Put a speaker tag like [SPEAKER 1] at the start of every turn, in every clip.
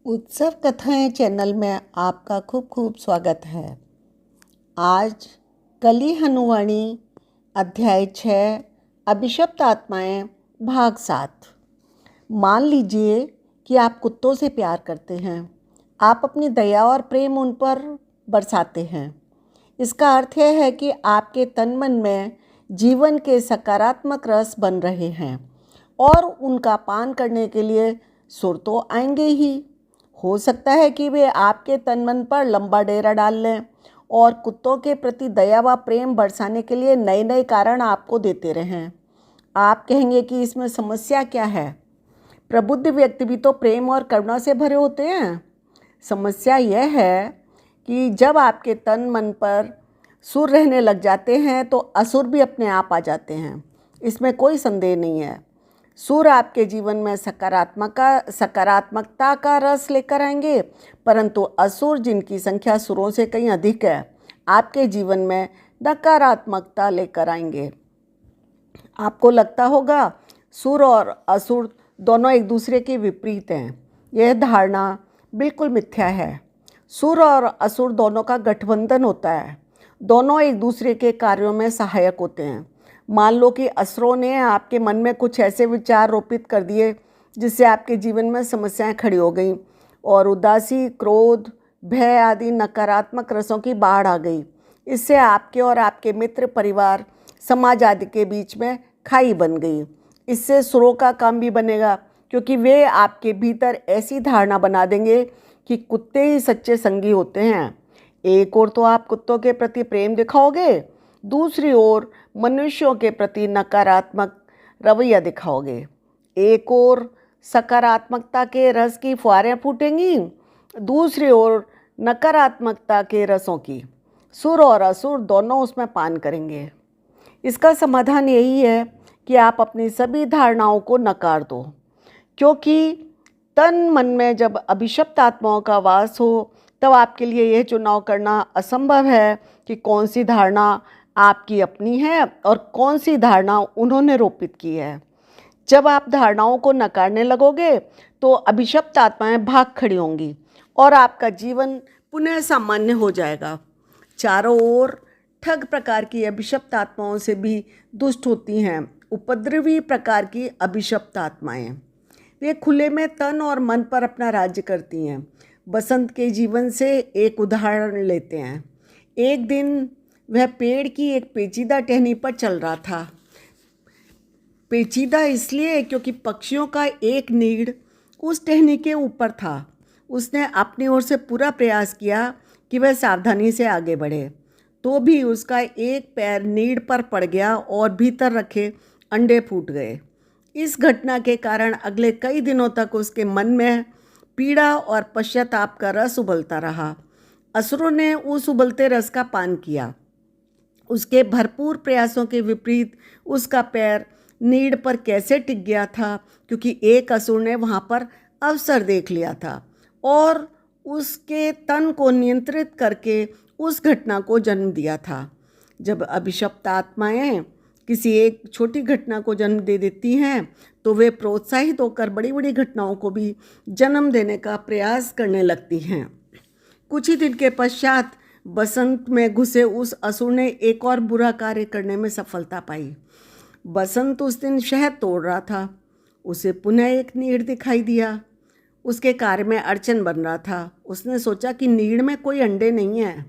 [SPEAKER 1] उत्सव कथाएं चैनल में आपका खूब खूब स्वागत है। आज कली हनुवाणी अध्याय 6 अभिशप्त आत्माएं भाग 7। मान लीजिए कि आप कुत्तों से प्यार करते हैं। आप अपनी दया और प्रेम उन पर बरसाते हैं। इसका अर्थ यह है कि आपके तन मन में जीवन के सकारात्मक रस बन रहे हैं और उनका पान करने के लिए सुर तो आएंगे ही। हो सकता है कि वे आपके तन मन पर लंबा डेरा डाल लें और कुत्तों के प्रति दया व प्रेम बरसाने के लिए नए नए कारण आपको देते रहें। आप कहेंगे कि इसमें समस्या क्या है? प्रबुद्ध व्यक्ति भी तो प्रेम और करुणा से भरे होते हैं। समस्या यह है कि जब आपके तन मन पर सुर रहने लग जाते हैं तो असुर भी अपने आप आ जाते हैं। इसमें कोई संदेह नहीं है। सुर आपके जीवन में सकारात्मकता का रस लेकर आएंगे, परंतु असुर, जिनकी संख्या सुरों से कहीं अधिक है, आपके जीवन में नकारात्मकता लेकर आएंगे। आपको लगता होगा सुर और असुर दोनों एक दूसरे के विपरीत हैं। यह धारणा बिल्कुल मिथ्या है। सुर और असुर दोनों का गठबंधन होता है। दोनों एक दूसरे के कार्यों में सहायक होते हैं। मान लो कि असुरों ने आपके मन में कुछ ऐसे विचार रोपित कर दिए जिससे आपके जीवन में समस्याएं खड़ी हो गई और उदासी, क्रोध, भय आदि नकारात्मक रसों की बाढ़ आ गई। इससे आपके और आपके मित्र, परिवार, समाज आदि के बीच में खाई बन गई। इससे सुरों का काम भी बनेगा, क्योंकि वे आपके भीतर ऐसी धारणा बना देंगे कि कुत्ते ही सच्चे संगी होते हैं। एक ओर तो आप कुत्तों के प्रति प्रेम दिखाओगे, दूसरी ओर मनुष्यों के प्रति नकारात्मक रवैया दिखाओगे। एक ओर सकारात्मकता के रस की फुहारें फूटेंगी, दूसरी ओर नकारात्मकता के रसों की। सुर और असुर दोनों उसमें पान करेंगे। इसका समाधान यही है कि आप अपनी सभी धारणाओं को नकार दो, क्योंकि तन मन में जब अभिशप्त आत्माओं का वास हो तब आपके लिए यह चुनाव करना असंभव है कि कौन सी धारणा आपकी अपनी है और कौन सी धारणा उन्होंने रोपित की है। जब आप धारणाओं को नकारने लगोगे तो अभिशप्त आत्माएं भाग खड़ी होंगी और आपका जीवन पुनः सामान्य हो जाएगा। चारों ओर ठग प्रकार की अभिशप्त आत्माओं से भी दुष्ट होती हैं उपद्रवी प्रकार की अभिशप्त आत्माएं। वे खुले में तन और मन पर अपना राज्य करती हैं। बसंत के जीवन से एक उदाहरण लेते हैं। एक दिन वह पेड़ की एक पेचीदा टहनी पर चल रहा था। पेचीदा इसलिए क्योंकि पक्षियों का एक नीड़ उस टहनी के ऊपर था। उसने अपनी ओर से पूरा प्रयास किया कि वह सावधानी से आगे बढ़े, तो भी उसका एक पैर नीड़ पर पड़ गया और भीतर रखे अंडे फूट गए। इस घटना के कारण अगले कई दिनों तक उसके मन में पीड़ा और पश्चाताप का रस उबलता रहा। असुरों ने उस उबलते रस का पान किया। उसके भरपूर प्रयासों के विपरीत उसका पैर नीड़ पर कैसे टिक गया था, क्योंकि एक असुर ने वहाँ पर अवसर देख लिया था और उसके तन को नियंत्रित करके उस घटना को जन्म दिया था। जब अभिशप्त आत्माएं किसी एक छोटी घटना को जन्म दे देती हैं तो वे प्रोत्साहित होकर बड़ी बड़ी घटनाओं को भी जन्म देने का प्रयास करने लगती हैं। कुछ ही दिन के पश्चात बसंत में घुसे उस असुर ने एक और बुरा कार्य करने में सफलता पाई। बसंत उस दिन शहद तोड़ रहा था। उसे पुनः एक नीड़ दिखाई दिया। उसके कार्य में अड़चन बन रहा था। उसने सोचा कि नीड़ में कोई अंडे नहीं है,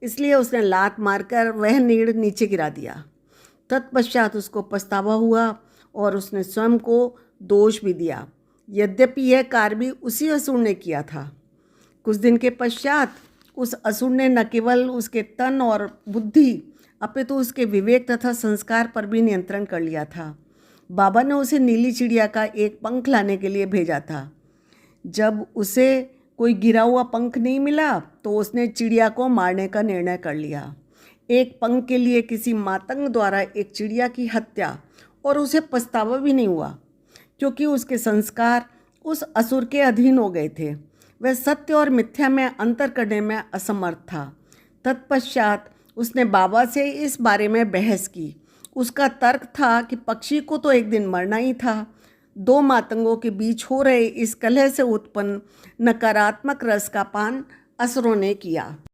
[SPEAKER 1] इसलिए उसने लात मारकर वह नीड़ नीचे गिरा दिया। तत्पश्चात उसको पछतावा हुआ और उसने स्वयं को दोष भी दिया, यद्यपि यह कार्य भी उसी असुर ने किया था। कुछ दिन के पश्चात उस असुर ने न केवल उसके तन और बुद्धि अपितु उसके विवेक तथा संस्कार पर भी नियंत्रण कर लिया था। बाबा ने उसे नीली चिड़िया का एक पंख लाने के लिए भेजा था। जब उसे कोई गिरा हुआ पंख नहीं मिला तो उसने चिड़िया को मारने का निर्णय कर लिया। एक पंख के लिए किसी मातंग द्वारा एक चिड़िया की हत्या, और उसे पछतावा भी नहीं हुआ, क्योंकि उसके संस्कार उस असुर के अधीन हो गए थे। वह सत्य और मिथ्या में अंतर करने में असमर्थ था। तत्पश्चात उसने बाबा से इस बारे में बहस की। उसका तर्क था कि पक्षी को तो एक दिन मरना ही था। दो मातंगों के बीच हो रहे इस कलह से उत्पन्न नकारात्मक रस का पान असुरों ने किया।